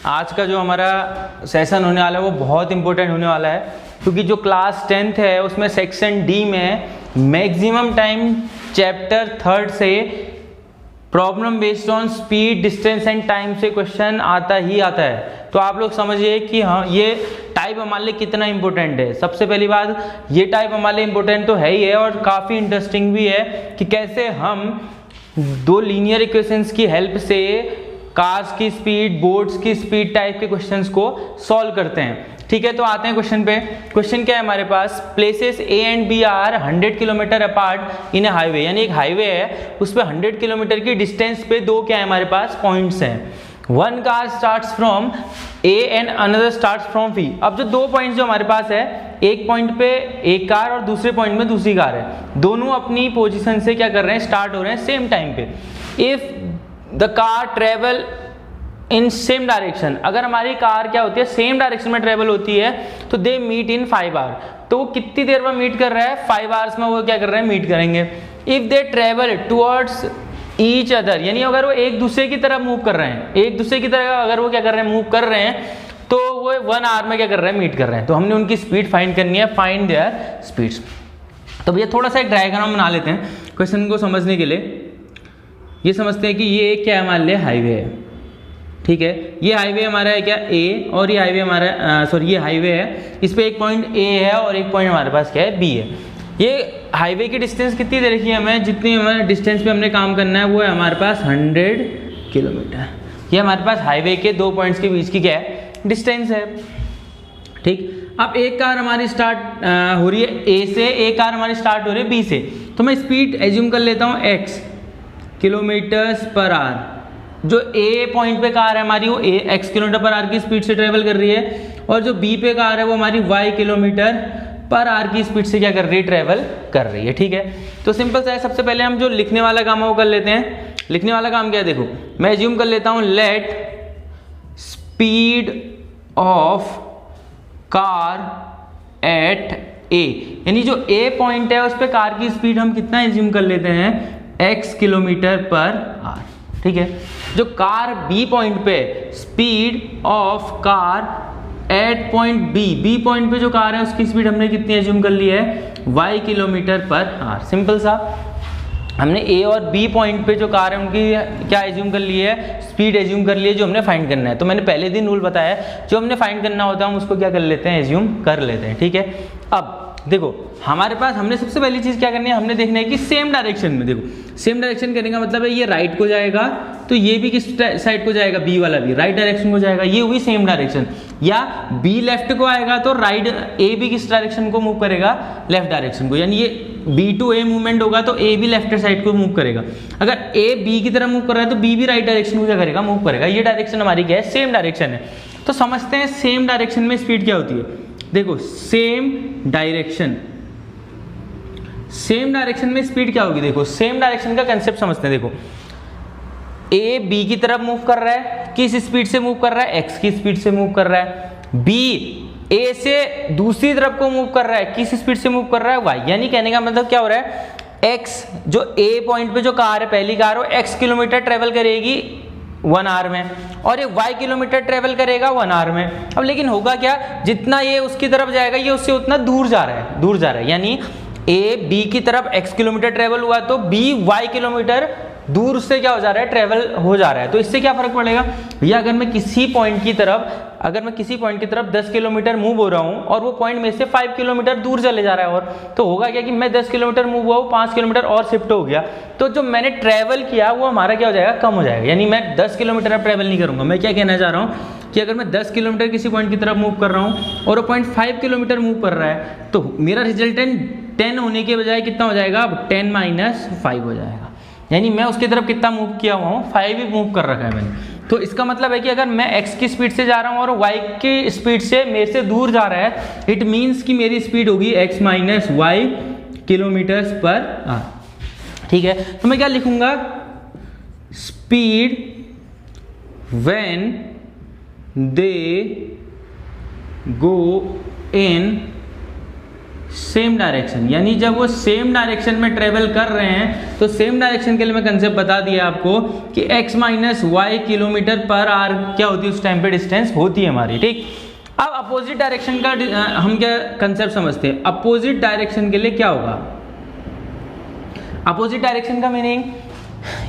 आज का जो हमारा सेशन होने वाला है वो बहुत इंपॉर्टेंट होने वाला है, क्योंकि जो क्लास 10th है उसमें सेक्शन डी में मैक्सिमम टाइम चैप्टर 3 से problem based on speed, distance and time से क्वेश्चन आता ही आता है। तो आप लोग समझिए कि हाँ, ये टाइप हमारे लिए कितना इंपॉर्टेंट है। सबसे पहली बात, ये टाइप हमारे लिए इंपॉर्टेंट तो है ही है और काफ़ी इंटरेस्टिंग भी है कि कैसे हम दो लीनियर इक्वेशंस की हेल्प से कार्स की स्पीड, बोट्स की स्पीड टाइप के क्वेश्चंस को सॉल्व करते हैं। ठीक है, तो आते हैं क्वेश्चन पे। क्वेश्चन क्या है हमारे पास, places A and B are 100 kilometre apart in a highway, यानी एक हाईवे है उस पर 100 किलोमीटर की डिस्टेंस पे दो क्या है हमारे पास पॉइंट्स हैं। One car starts from A and another starts from B. अब जो दो पॉइंट्स जो हमारे पास है, एक पॉइंट पे एक कार और दूसरे पॉइंट में दूसरी कार है, दोनों अपनी पोजीशन से क्या कर रहे हैं, स्टार्ट हो रहे हैं सेम टाइम पे। If the car travel in same direction, अगर हमारी कार क्या होती है सेम डायरेक्शन में ट्रेवल होती है तो दे मीट इन 5 आवर। तो वो कितनी देर में मीट कर रहा है, 5 आवर्स में वो क्या कर रहे हैं, मीट करेंगे। If they travel towards each other, यानी अगर वो एक दूसरे की तरफ मूव कर रहे हैं, एक दूसरे की तरफ अगर वो क्या कर रहे हैं, मूव कर रहे हैं, तो वो 1 आवर में क्या कर रहे हैं, मीट कर रहे हैं। तो हमने उनकी स्पीड फाइंड करनी है, फाइंड देयर स्पीड्स। तो भैया थोड़ा सा एक डायग्राम बना लेते हैं क्वेश्चन को समझने के लिए। ये समझते हैं कि ये क्या है, हमारे लिए हाईवे है। ठीक है, ये हाईवे हमारा है क्या, ए, और ये हाईवे हमारा ये हाईवे है, इस पे एक पॉइंट ए है और एक पॉइंट हमारे पास क्या है, बी है। ये हाईवे की डिस्टेंस कितनी दे रखी है हमें, जितनी हमारे डिस्टेंस पे हमने काम करना है वो है हमारे पास 100 किलोमीटर। ये हमारे पास हाईवे के दो पॉइंट्स के बीच की क्या है, डिस्टेंस है। ठीक, अब एक कार हमारी स्टार्ट हो रही है ए से, एक कार हमारी स्टार्ट हो रही है बी से। तो मैं स्पीड एज्यूम कर लेता हूँ x किलोमीटर्स पर आवर। जो ए पॉइंट पे कार है हमारी वो x किलोमीटर पर आवर की स्पीड से ट्रेवल कर रही है, और जो बी पे कार है वो हमारी y किलोमीटर पर आवर की स्पीड से क्या कर रही है, ट्रेवल कर रही है। ठीक है, तो सिंपल सा है। सबसे पहले हम जो लिखने वाला काम है वो कर लेते हैं। लिखने वाला काम क्या है, देखो मैं एज्यूम कर लेता हूँ let speed of car at A, यानी जो ए पॉइंट है उस पे कार की स्पीड हम कितना एज्यूम कर लेते हैं, x किलोमीटर पर आवर। ठीक है, जो कार बी पॉइंट पे speed of car at point B point पे जो कार है उसकी स्पीड हमने कितनी एज्यूम कर ली है, y kilometre per our. Simple सा, हमने ए और बी पॉइंट पे जो कार है उनकी क्या एज्यूम कर ली है, स्पीड एज्यूम कर ली है जो हमने फाइंड करना है। तो मैंने पहले दिन रूल बताया, जो हमने फाइंड करना होता है हम उसको क्या कर लेते हैं, एज्यूम कर लेते हैं। ठीक है, अब देखो हमारे पास हमने सबसे पहली चीज क्या करनी है, हमने देखना है कि सेम डायरेक्शन में, देखो सेम डायरेक्शन करने का मतलब है ये राइट को जाएगा तो ये भी किस साइड को जाएगा, बी वाला भी राइट डायरेक्शन को जाएगा, ये हुई सेम डायरेक्शन। या बी लेफ्ट को आएगा तो राइट ए भी किस डायरेक्शन को मूव करेगा, लेफ्ट डायरेक्शन को, यानी ये बी टू ए मूवमेंट होगा तो ए भी लेफ्ट साइड को मूव करेगा। अगर ए बी की तरफ मूव कर रहा है तो बी भी राइट डायरेक्शन को क्या करेगा, मूव करेगा। ये डायरेक्शन हमारी क्या है, सेम डायरेक्शन है। तो समझते हैं सेम डायरेक्शन में स्पीड क्या होती है। देखो सेम डायरेक्शन में स्पीड क्या होगी, देखो सेम डायरेक्शन का कंसेप्ट समझते हैं। देखो ए बी की तरफ मूव कर रहा है, किस स्पीड से मूव कर रहा है, x की स्पीड से मूव कर रहा है। बी ए से दूसरी तरफ को मूव कर रहा है, किस स्पीड से मूव कर रहा है, y। यानी कहने का मतलब क्या हो रहा है, x जो ए पॉइंट पे जो कार है, पहली कार हो x किलोमीटर ट्रेवल करेगी 1 आवर में, और ये y किलोमीटर ट्रेवल करेगा 1 आवर में। अब लेकिन होगा क्या, जितना ये उसकी तरफ जाएगा ये उससे उतना दूर जा रहा है, यानी ए बी की तरफ x किलोमीटर ट्रेवल हुआ तो b y किलोमीटर दूर से क्या हो जा रहा है, ट्रेवल हो जा रहा है। तो इससे क्या फर्क पड़ेगा, या अगर मैं किसी पॉइंट की तरफ 10 किलोमीटर मूव हो रहा हूं और वो पॉइंट में से 5 किलोमीटर दूर चले जा रहा है, और तो होगा क्या कि मैं 10 किलोमीटर मूव हुआ हूं, 5 किलोमीटर और शिफ्ट हो गया, तो जो मैंने ट्रेवल किया वो हमारा क्या हो जाएगा, कम हो जाएगा। यानी मैं 10 किलोमीटर अब ट्रेवल नहीं करूंगा। मैं क्या कहना चाह रहा हूँ कि अगर मैं 10 किलोमीटर किसी पॉइंट की तरफ मूव कर रहा हूँ और वो पॉइंट 5 किलोमीटर मूव कर रहा है, तो मेरा रिजल्टेंट 10 होने के बजाय कितना हो जाएगा, अब 10 - 5 हो जाएगा। यानी मैं उसकी तरफ कितना मूव किया हुआ हूँ, 5 ही मूव कर रखा है मैंने। तो इसका मतलब है कि अगर मैं x की स्पीड से जा रहा हूँ और y की स्पीड से मेरे से दूर जा रहा है, इट मीन्स कि मेरी स्पीड होगी x - y kilometres per our. ठीक है, तो मैं क्या लिखूंगा, speed when they go in same direction, यानी जब वो सेम डायरेक्शन में ट्रेवल कर रहे हैं तो सेम डायरेक्शन के लिए मैं कंसेप्ट बता दिया आपको कि x minus y kilometer per hour क्या होती है उस टाइम पे डिस्टेंस होती है हमारी, ठीक। अब अपोजिट डायरेक्शन का हम क्या कंसेप्ट समझते हैं, अपोजिट डायरेक्शन के लिए क्या होगा। अपोजिट डायरेक्शन का मीनिंग,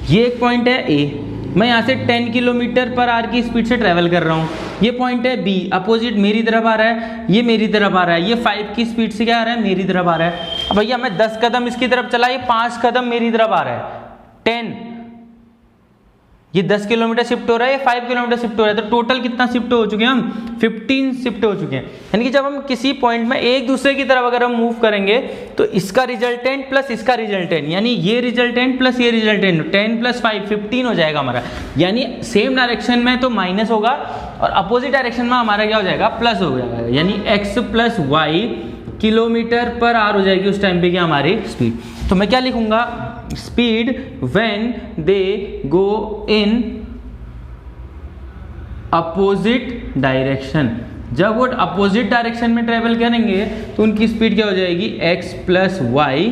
ये एक पॉइंट है ए, मैं यहाँ से 10 किलोमीटर पर आवर की स्पीड से ट्रैवल कर रहा हूँ, ये पॉइंट है बी, अपोजिट मेरी तरफ आ रहा है, ये मेरी तरफ आ रहा है, ये 5 की स्पीड से क्या आ रहा है, मेरी तरफ आ रहा है। अब भैया मैं 10 कदम इसकी तरफ चला, ये 5 कदम मेरी तरफ आ रहा है, 10, ये 10 किलोमीटर शिफ्ट हो रहा है, ये 5 किलोमीटर शिफ्ट हो रहा है, तो टोटल कितना शिफ्ट हो चुके हैं हम, 15 शिफ्ट हो चुके हैं। यानी कि जब हम किसी पॉइंट में एक दूसरे की तरफ अगर हम मूव करेंगे तो इसका रिजल्टेंट प्लस इसका रिजल्टेंट, यानी ये रिजल्टेंट प्लस ये रिजल्टेंट, 10 प्लस 5 15 हो जाएगा हमारा। यानी सेम डायरेक्शन में तो माइनस होगा और अपोजिट डायरेक्शन में हमारा क्या हो जाएगा, प्लस हो जाएगा, यानी x plus y kilometer per hour हो जाएगी उस टाइम पे क्या हमारी स्पीड। तो मैं क्या लिखूंगा, speed when they go in opposite direction, जब वो अपोजिट डायरेक्शन में ट्रेवल करेंगे तो उनकी स्पीड क्या हो जाएगी, x plus y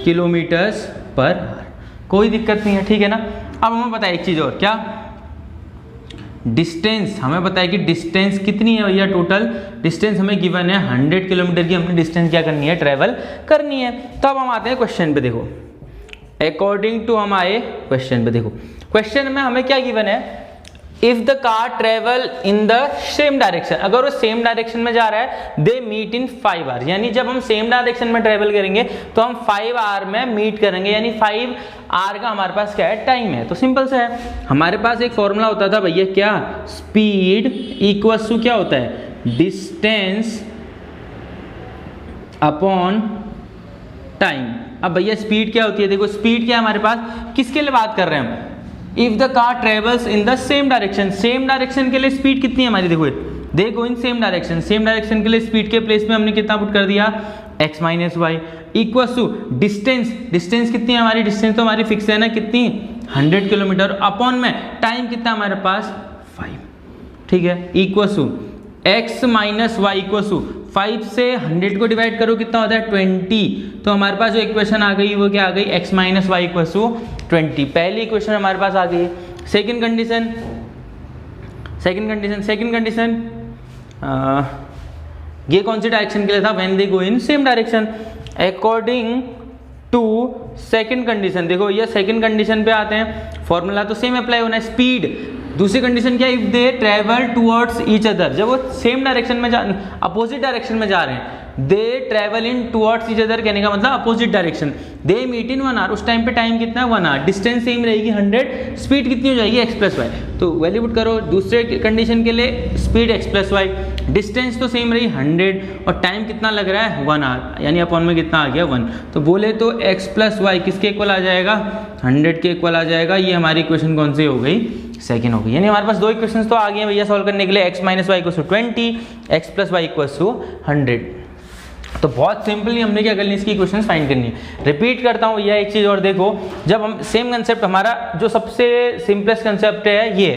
kilometers per hour. कोई दिक्कत नहीं है, ठीक है ना। अब हमें पता है एक चीज और, क्या, डिस्टेंस हमें पता है कि डिस्टेंस कितनी है भैया, टोटल डिस्टेंस हमें गिवन है 100 किलोमीटर की, हमने डिस्टेंस क्या करनी है, ट्रेवल करनी है। तो अब हम आते हैं क्वेश्चन पे, देखो अकॉर्डिंग टू हम आए क्वेश्चन पे, देखो क्वेश्चन में हमें क्या गिवन है, if the car travel in the same direction, अगर वो सेम डायरेक्शन में जा रहा है, दे मीट इन 5 आवर, यानी जब हम सेम डायरेक्शन में ट्रेवल करेंगे तो हम 5 आवर में मीट करेंगे, यानी 5 आवर का हमारे पास क्या है, टाइम है। तो सिंपल सा है, हमारे पास एक फॉर्मूला होता था भैया, क्या, स्पीड इक्वल्स टू क्या होता है, डिस्टेंस अपॉन टाइम। अब भैया स्पीड क्या होती है, देखो स्पीड क्या है हमारे पास, किसके लिए बात कर रहे हैं हम, if the car travels in the same direction, same direction के लिए स्पीड कितनी है हमारी, देखो they go in same direction, same direction के लिए स्पीड के प्लेस में हमने कितना पुट कर दिया, x minus y equals to distance, distance कितनी है हमारी, डिस्टेंस तो हमारी फिक्स है ना, कितनी 100 किलोमीटर, अपॉन में टाइम कितना हमारे पास 5, ठीक है, equals to x minus y equals to 5 से 100 को डिवाइड करो कितना होता है 20, तो हमारे पास जो इक्वेशन आ गई वो क्या आ गई, x minus y equals to 20। पहली इक्वेशन हमारे पास आ गई। सेकंड कंडीशन ये कौन सी डायरेक्शन के लिए था, when they go in same direction. According to second condition, देखो ये सेकंड कंडीशन पे आते हैं, फॉर्मूला तो सेम अप्लाई होना है, स्पीड। दूसरी कंडीशन क्या है, if they travel towards each other, जब वो सेम डायरेक्शन में अपोजिट डायरेक्शन में जा रहे हैं, they travel in towards each other कहने का मतलब opposite direction, they meet in 1 hour, उस टाइम पे टाइम कितना है 1 आवर, डिस्टेंस सेम रहेगी 100, स्पीड कितनी हो जाएगी x प्लस वाई। तो वैल्यू पुट करो, दूसरे कंडीशन के लिए speed x plus y, distance तो सेम रही 100 और टाइम कितना लग रहा है 1 आवर, यानी अपॉन में कितना आ गया 1। तो बोले तो x प्लस वाई किसके इक्वल आ जाएगा, 100 के इक्वल आ जाएगा। ये हमारी इक्वेशन कौन सी हो गई, सेकंड हो गई। यानी हमारे पास दो इक्वेशंस तो आ गए हैं भैया सॉल्व करने के लिए, x minus y equals to 20, x plus y equals to 100। तो बहुत सिंपली हमने क्या करनी, इसकी इक्वेशंस फाइंड करनी है। रिपीट करता हूँ भैया एक चीज़ और, देखो जब हम सेम कंसेप्ट, हमारा जो सबसे सिंपलेस्ट कंसेप्ट है ये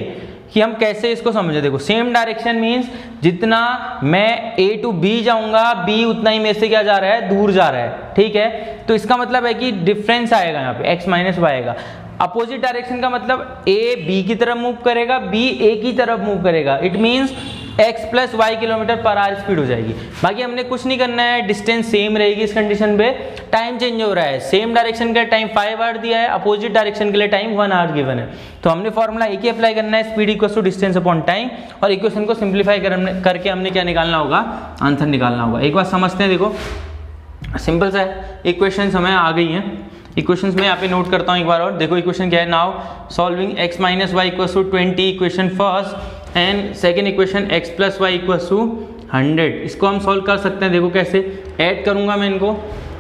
कि हम कैसे इसको समझे। देखो सेम डायरेक्शन मीन्स जितना मैं A टू B जाऊंगा, B उतना ही मेरे से क्या जा रहा है, दूर जा रहा है, ठीक है। तो इसका मतलब है कि डिफरेंस आएगा यहाँ पे, x माइनस वाई आएगा। अपोजिट डायरेक्शन का मतलब A B की तरफ मूव करेगा, B A की तरफ मूव करेगा, it means x plus y kilometer per hour speed हो जाएगी। बाकी हमने कुछ नहीं करना है, डिस्टेंस सेम रहेगी इस कंडीशन पे, टाइम चेंज हो रहा है, सेम डायरेक्शन का टाइम 5 आवर दिया है, अपोजिट डायरेक्शन के लिए टाइम 1 आवर गिवन है। तो हमने फॉर्मूला एक ही अप्लाई करना है, speed equals to distance upon time, और इक्वेशन को सिंप्लीफाई करके हमने क्या निकालना होगा, आंसर निकालना होगा। एक बात समझते हैं, देखो सिंपल सा है, इक्वेशंस हमें आ गई हैं। इक्वेशंस में यहाँ पे नोट करता हूँ एक बार और, देखो इक्वेशन क्या है, now solving x minus y equals to 20, equation first, and second equation x plus y equals to 100। इसको हम सॉल्व कर सकते हैं, देखो कैसे, ऐड करूँगा मैं इनको,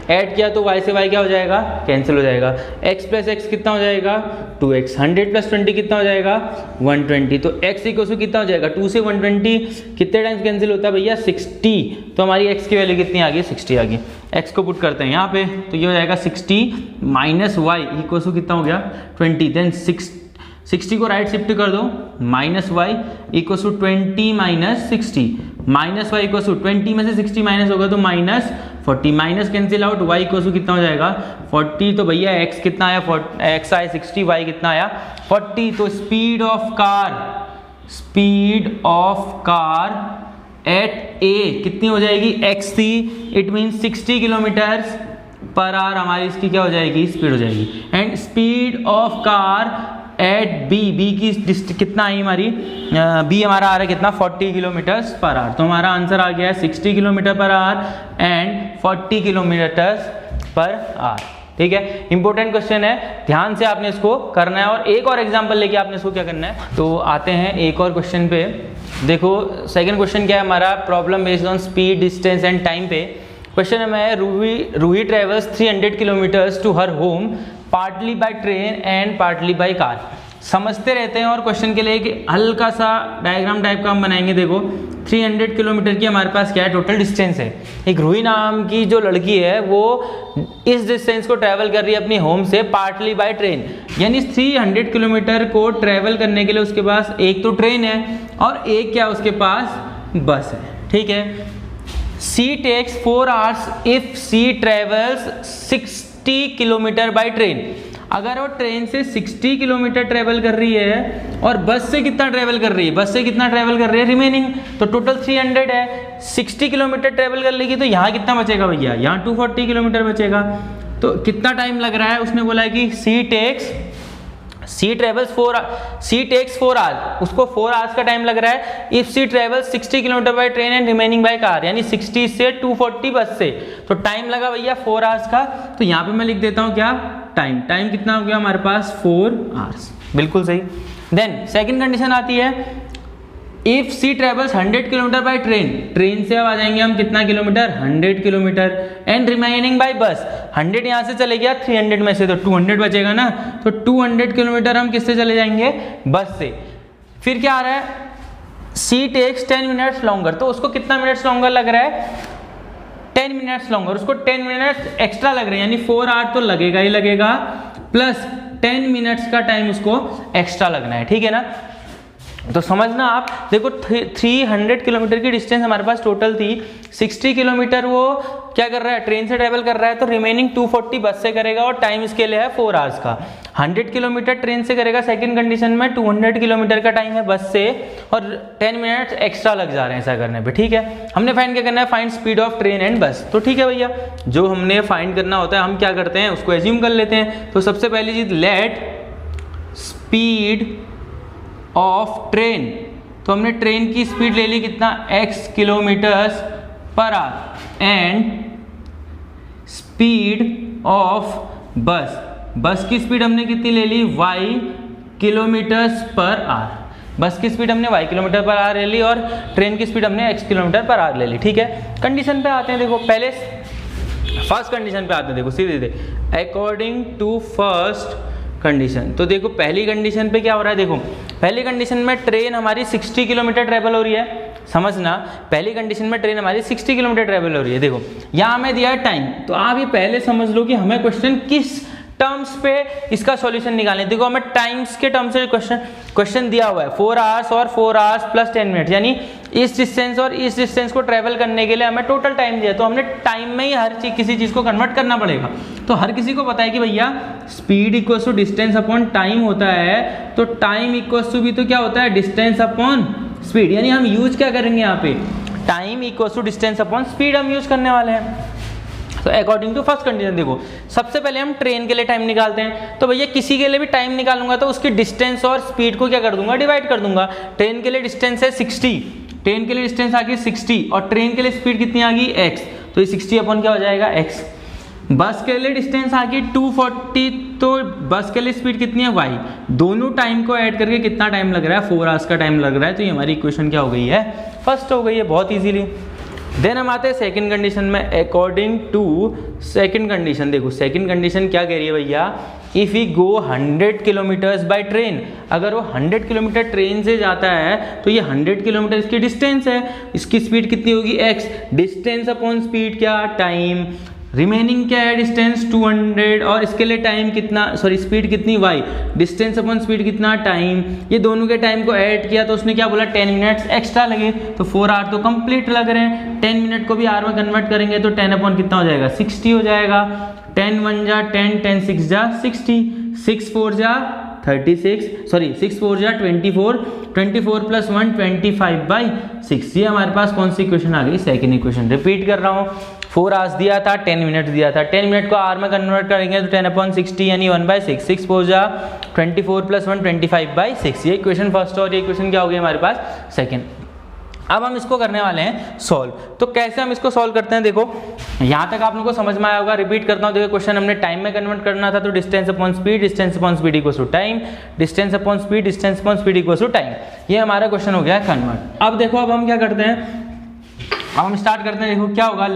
ऐड किया तो y से y क्या हो जाएगा, कैंसिल हो जाएगा, x प्लस x कितना हो जाएगा 2x, 100 प्लस 20 कितना हो जाएगा 120, तो x इक्वल्स टू कितना हो जाएगा 2 से 120 कितने टाइम्स कैंसिल होता है भैया 60, तो हमारी x की वैल्यू कितनी आ गई 60 आ गई। x को पुट करते हैं यहाँ पे, तो ये हो जाएगा 60 माइनस वाई इक्वल्स टू कितना हो गया 20, देन 60 को राइट शिफ्ट कर दो, minus y equals to 20 minus 60, minus y equal to 20 में से 60 माइनस होगा तो minus 40, minus cancel out, y equal to कितना हो जाएगा 40, तो भैया एक्स कितना आया, एक्स आया 60, वाई कितना आया 40। तो speed of car at A कितनी हो जाएगी, एक्स थी, it means 60 kilometer per hour हमारी इसकी क्या हो जाएगी, स्पीड हो जाएगी। And speed of car at B की कितना आई हमारी, बी हमारा आ रहा है कितना 40 किलोमीटर पर आवर, तो हमारा आंसर आ गया है 60 kilometer per our and 40 kilometre per our. ठीक है, इंपॉर्टेंट क्वेश्चन है, ध्यान से आपने इसको करना है। और एक और एग्जांपल लेके आपने इसको क्या करना है, तो आते हैं एक और क्वेश्चन पे। देखो सेकंड क्वेश्चन क्या है हमारा, problem based on speed, distance and time पे। क्वेश्चन है Ruhi travels 300 kilometers to her home partly by train and partly by car. समझते रहते हैं और क्वेश्चन के लिए एक हल्का सा डायग्राम टाइप का हम बनाएंगे। देखो 300 किलोमीटर की हमारे पास क्या है, टोटल डिस्टेंस है। एक रूही नाम की जो लड़की है वो इस डिस्टेंस को ट्रैवल कर रही है अपनी होम से पार्टली बाय ट्रेन, यानी 300 किलोमीटर को ट्रैवल करने के लिए उसके पास एक तो ट्रेन है और एक क्या उसके पास बस है। ठीक है, she takes 4 hours if she travels 60 kilometre by train. अगर वो ट्रेन से 60 किलोमीटर ट्रेवल कर रही है और बस से कितना ट्रेवल कर रही है, बस से कितना ट्रेवल कर रही है रिमेनिंग, तो टोटल 300 है, 60 किलोमीटर ट्रेवल कर लेगी तो यहाँ कितना बचेगा भैया, यहाँ 240 किलोमीटर बचेगा। तो कितना टाइम लग रहा है, उसने बोला है कि सी टेक्स 4 आवर्स, उसको 4 आवर्स का टाइम लग रहा है if she travels 60 kilometre by train and remaining by car, यानी 60 से 240 बस से, तो टाइम लगा भैया 4 आवर्स का। तो यहाँ पे मैं लिख देता हूँ क्या, टाइम कितना हो गया हमारे पास 4 आवर्स, बिल्कुल सही। देन सेकंड कंडीशन आती है if she travels 100 kilometer by train से अब आ जाएंगे हम कितना kilometer, 100 kilometer and remaining by bus, 100 यहाँ से चले गया 300 में से, तो 200 बचेगा ना, तो 200 किलोमीटर हम किससे चले जाएंगे, बस से। फिर क्या आ रहा है, सी टेक्स 10 मिनट्स लॉन्गर, तो उसको कितना मिनट्स लॉन्गर लग रहा है, 10 मिनट्स लॉन्गर, उसको 10 मिनट्स एक्स्ट्रा लग रहे हैं, यानी 4 आवर तो लगेगा ही लगेगा, प्लस 10 मिनट्स का टाइम उसको एक्स्ट्रा लगना है। ठीक है ना, तो समझना आप, देखो 300 किलोमीटर की डिस्टेंस हमारे पास टोटल थी, 60 किलोमीटर वो क्या कर रहा है, ट्रेन से ट्रेवल कर रहा है, तो रिमेनिंग 240 बस से करेगा और टाइम इसके लिए है 4 आवर्स का। 100 किलोमीटर ट्रेन से करेगा सेकंड कंडीशन में, 200 किलोमीटर का टाइम है बस से और 10 मिनट्स एक्स्ट्रा लग जा रहे हैं ऐसा करने पे। ठीक है, हमने फाइंड क्या करना है, find speed of train and बस। तो ठीक है भैया, जो हमने फाइंड करना होता है हम क्या करते हैं, उसको एज्यूम कर लेते हैं। तो सबसे पहली चीज, लेट स्पीड ऑफ ट्रेन, तो हमने ट्रेन की स्पीड ले ली कितना, x kilometres per our, and speed of बस की स्पीड हमने कितनी ले ली, y किलोमीटर्स पर आवर। बस की स्पीड हमने y किलोमीटर पर आवर ले ली और ट्रेन की स्पीड हमने x किलोमीटर पर आवर ले ली। ठीक है, कंडीशन पे आते हैं। देखो पहले फर्स्ट कंडीशन पे आते हैं, देखो सीधे अकॉर्डिंग टू फर्स्ट कंडीशन। तो देखो पहली कंडीशन पे क्या हो रहा है, देखो पहली कंडीशन में ट्रेन हमारी 60 किलोमीटर ट्रेवल हो रही है, समझना, पहली कंडीशन में ट्रेन हमारी 60 किलोमीटर ट्रेवल हो रही है। देखो यहाँ हमें दिया है टाइम, तो आप ये पहले समझ लो कि हमें क्वेश्चन किस टर्म्स पे इसका सॉल्यूशन निकालना है। देखो हमें टाइम्स के टर्म्स से क्वेश्चन दिया हुआ है, 4 आवर्स और 4 आवर्स प्लस 10 मिनट, यानी इस डिस्टेंस और इस डिस्टेंस को ट्रेवल करने के लिए हमें टोटल टाइम दिया, तो हमने टाइम में ही हर चीज किसी चीज को कन्वर्ट करना पड़ेगा। तो हर किसी को पता है कि भैया speed equals to distance upon time होता है, तो टाइम इक्वल्स टू भी तो क्या होता है, डिस्टेंस अपॉन स्पीड, यानी हम यूज क्या करेंगे यहाँ पे, time equals to distance upon speed हम यूज करने वाले हैं। तो अकॉर्डिंग टू फर्स्ट कंडीशन, देखो सबसे पहले हम ट्रेन के लिए टाइम निकालते हैं। तो भैया किसी के लिए भी टाइम निकालूंगा तो उसकी डिस्टेंस और स्पीड को क्या कर दूंगा, डिवाइड कर दूंगा। ट्रेन के लिए डिस्टेंस है 60, ट्रेन के लिए डिस्टेंस आ गई 60 और ट्रेन के लिए स्पीड कितनी आ गई x, तो ये 60 अपॉन क्या हो जाएगा x। बस के लिए डिस्टेंस आ गई 240, तो बस के लिए स्पीड कितनी है y। दोनों टाइम को ऐड करके कितना टाइम लग रहा है, 4 आवर्स का टाइम लग रहा है। तो ये हमारी इक्वेशन क्या हो गई है, फर्स्ट हो गई है, बहुत इजीली। देन हम आते हैं सेकंड कंडीशन में, अकॉर्डिंग टू सेकंड कंडीशन। देखो सेकंड कंडीशन क्या कह रही है भैया, if we go 100 kilometers by train, अगर वो 100 किलोमीटर ट्रेन से जाता है तो ये 100 किलोमीटर इसकी डिस्टेंस है, इसकी स्पीड कितनी होगी x, डिस्टेंस अपॉन स्पीड क्या, टाइम, रिमेनिंग क्या है डिस्टेंस 200 और इसके लिए टाइम कितना, सॉरी स्पीड कितनी y, डिस्टेंस अपॉन स्पीड कितना टाइम, ये दोनों के टाइम को ऐड किया तो उसने क्या बोला 10 मिनट्स एक्स्ट्रा लगे, तो 4 आवर तो कंप्लीट लग रहे हैं। 10 मिनट को भी आवर में कन्वर्ट करेंगे तो 10 अपॉन कितना हो जाएगा 60 हो जाएगा। 10 1 जा 10, 10 6 जा 60, 6 4 जा 36, सॉरी 6 4 जा 24, 24 प्लस 1 25/6। ये हमारे पास कौन सी इक्वेशन आ गई, सेकंड इक्वेशन। रिपीट कर रहा हूँ, 4 आवर्स दिया था, 10 मिनट दिया था, 10 मिनट को आवर में कन्वर्ट करेंगे तो 10/60 यानी 1/6, 6 4 जा 24 प्लस 1 25/6। ये इक्वेशन फर्स्ट और ये इक्वेशन क्या हो गई हमारे पास सेकंड। अब हम इसको करने वाले हैं सॉल्व। तो कैसे हम इसको सॉल्व करते हैं, देखो यहाँ तक आप लोगों को समझ में आया होगा। रिपीट करता हूँ, देखो क्वेश्चन हमने टाइम में कन्वर्ट करना था तो distance upon speed, distance upon speed equals to time, distance upon speed, distance upon speed equals to time. ये हमारा क्वेश्चन हो गया कन्वर्ट। अब देखो अब हम क्या करते हैं, अब हम स्टार्ट करते हैं। देखो क्या होगा,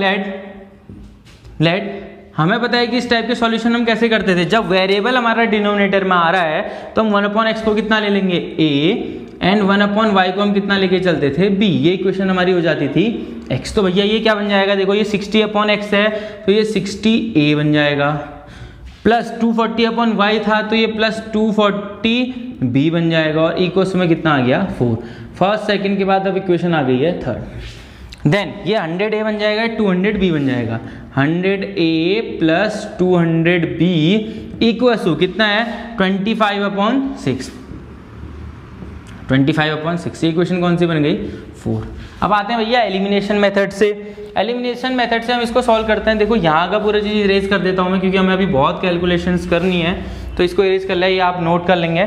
लेट हमें पता है कि इस टाइप के सॉल्यूशन हम कैसे करते थे, जब वेरिएबल हमारा डिनोमिनेटर में आ रहा है तो हम 1/x को कितना ले लेंगे a एंड 1/y को हम कितना लेके चलते थे b। ये इक्वेशन हमारी हो जाती थी x। तो भैया ये क्या बन जाएगा, देखो ये 60/x है तो ये 60a बन जाएगा, प्लस 240/y था तो ये प्लस 240b बन जाएगा, और इक्वेशन में कितना आ गया 4। फर्स्ट सेकंड के बाद अब इक्वेशन आ गई है थर्ड। देन ये 100a बन जाएगा, 200b बन जाएगा। 100a plus 200b equals to कितना है 25/6। 25/6 ये इक्वेशन कौन सी बन गई 4। अब आते हैं भैया एलिमिनेशन मेथड से। एलिमिनेशन मेथड से हम इसको सॉल्व करते हैं। देखो यहाँ का पूरा चीज़ इरेज कर देता हूँ मैं, क्योंकि हमें अभी बहुत कैलकुलेशंस करनी है तो इसको इरेज कर लिया, ये आप नोट कर लेंगे।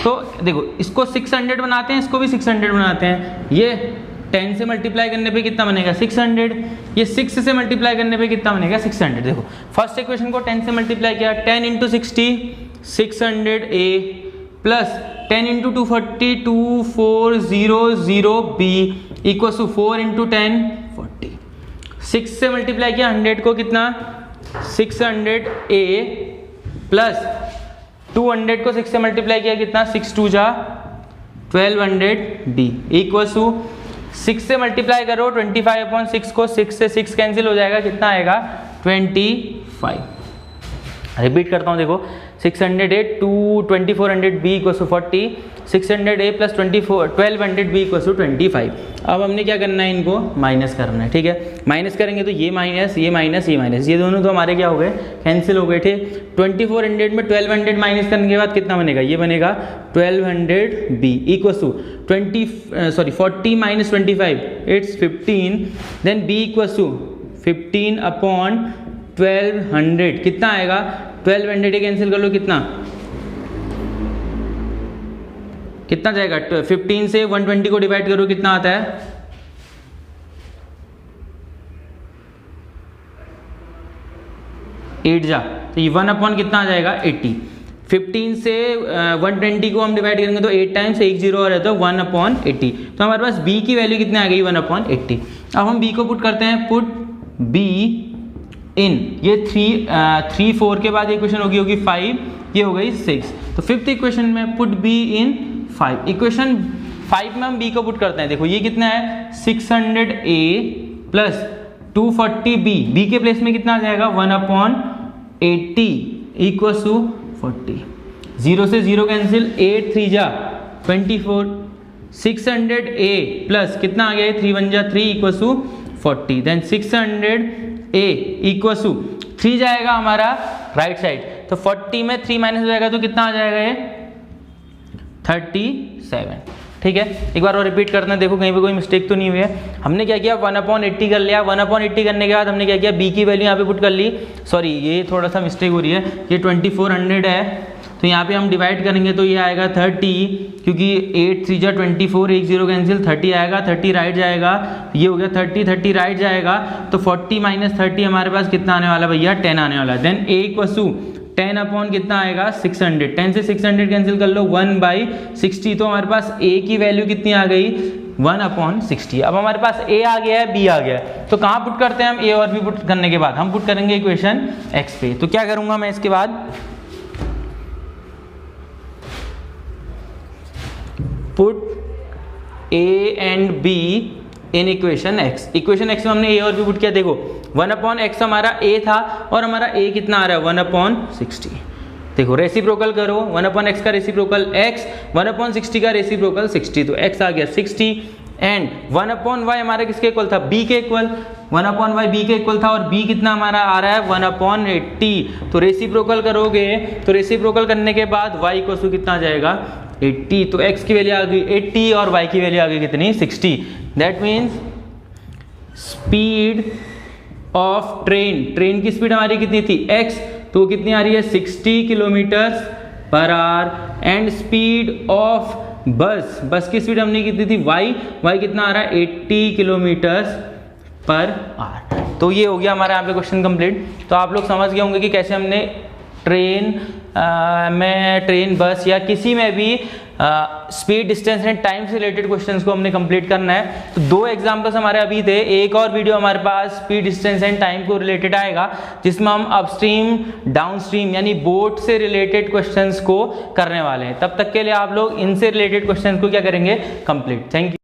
तो देखो इसको 600 बनाते हैं, इसको भी 600 बनाते हैं। ये 10 से मल्टीप्लाई करने पे कितना बनेगा 600, ये 6 से मल्टीप्लाई करने पे कितना बनेगा 600। देखो फर्स्ट इक्वेशन को 10 से मल्टीप्लाई किया, 10 × 60 600a plus 10 × 240 2400b equal to 4 × 10 40। 6 से मल्टीप्लाई किया 100 को कितना 600a प्लस 200 को 6 से मल्टीप्लाई किया कितना 6 2 जा 1200b इक्वल टू 6 से मल्टीप्लाई करो 25/6 को, 6 से 6 कैंसिल हो जाएगा, कितना आएगा 25। रिपीट करता हूँ, देखो 600a to 2400b equals to 40, 600a plus 1200b equals to 25। अब हमने क्या करना है, इनको माइनस करना है। ठीक है, माइनस करेंगे तो ये माइनस ये माइनस ये माइनस, ये दोनों तो हमारे क्या हो गए कैंसिल हो गए थे। 2400 में 1200 माइनस करने के बाद कितना बनेगा, ये बनेगा 1200b equals to 40 minus 25 it's 15, then b equals to 15/1200 कितना आएगा 1200 कैंसिल कर लो, कितना जाएगा 15 से 120 को डिवाइड करो कितना आता है 8 जा, तो ये 1/, कितना आ जाएगा 80। 15 से 120 को हम डिवाइड करेंगे तो 8 टाइम्स 1 0 और रहता है 1/80। तो हमारे पास b की वैल्यू कितनी आ गई 1/80। अब हम b को पुट करते हैं, पुट b इन, ये 3 4 के बाद इक्वेशन होगी 5, ये हो गई 6। तो फिफ्थ इक्वेशन में पुट b इन 5। इक्वेशन 5 में हम b को पुट करते हैं। देखो ये कितना है 600a प्लस 240b, b के प्लेस में कितना आ जाएगा 1/80 इक्वल्स टू 40। 0 से 0 कैंसिल, 8 3 जा 24, 600a प्लस कितना आ गया 3 1 जा 3 equals to 40, then 600a equals to 3 जाएगा हमारा राइट साइड, तो 40 में 3 माइनस हो जाएगा तो कितना आ जाएगा ये 37। ठीक है, एक बार और रिपीट करते हैं, देखो कहीं पे कोई मिस्टेक तो नहीं हुई है। हमने क्या किया 1/80 कर लिया, 1/80 करने के बाद हमने क्या किया b की वैल्यू यहाँ पे पुट कर ली। सॉरी ये थोड़ा सा मिस्टेक हो रही है, ये 2400 है तो यहाँ पे हम डिवाइड करेंगे तो ये आएगा 30, क्योंकि 8 3 जा 24, 1 0 कैंसिल, 30 आएगा, 30 राइट जाएगा, ये हो गया 30 राइट जाएगा, तो 40 माइनस 30 हमारे पास कितना आने वाला भैया 10 आने वाला है। देन a इक्वल्स टू 10 कितना आएगा 600, 10 से 600 कैंसिल कर लो 1/60, तो हमारे पास a की वैल्यू कितनी आ गई 1/60। अब हमारे पास a आ गया है, b आ गया है, तो कहाँ पुट करते हैं हम a और b पुट करने के बाद हम पुट करेंगे इक्वेशन x पे। तो क्या करूंगा मैं इसके बाद, put a and b in equation x। Equation x में हमने a और b पुट किया, देखो 1/x हमारा a था और हमारा a कितना आ रहा है 1/60। देखो रेसिप्रोकल करो, 1/x का रेसिप्रोकल x, 1/60 का रेसिप्रोकल 60, तो x आ गया 60 एंड 1/y हमारा किसके इक्वल था, b के इक्वल, 1/y b के इक्वल था और b कितना हमारा आ रहा है 1/80। तो रेसिप्रोकल करोगे तो रेसिप्रोकल करने के बाद y को कितना आ जाएगा 80, तो x की वैल्यू आ गई 80 और y की वैल्यू आ गई कितनी 60। That means speed of train की स्पीड हमारी कितनी थी x, तो कितनी आ रही है 60 kilometer per our and speed of बस की स्पीड हमने कितनी थी y कितना आ रहा है 80 किलोमीटर पर आवर। तो ये हो गया हमारा यहाँ पे क्वेश्चन कंप्लीट। तो आप लोग समझ गए होंगे कि कैसे हमने ट्रेन बस या किसी में भी स्पीड डिस्टेंस एंड टाइम से रिलेटेड क्वेश्चंस को हमने कंप्लीट करना है। तो 2 एग्जांपल्स हमारे अभी थे, एक और वीडियो हमारे पास स्पीड डिस्टेंस एंड टाइम को रिलेटेड आएगा जिसमें हम अपस्ट्रीम डाउनस्ट्रीम यानी बोट से रिलेटेड क्वेश्चंस को करने वाले हैं। तब तक के लिए आप लोग इनसे रिलेटेड क्वेश्चंस को क्या करेंगे कंप्लीट। Thank you.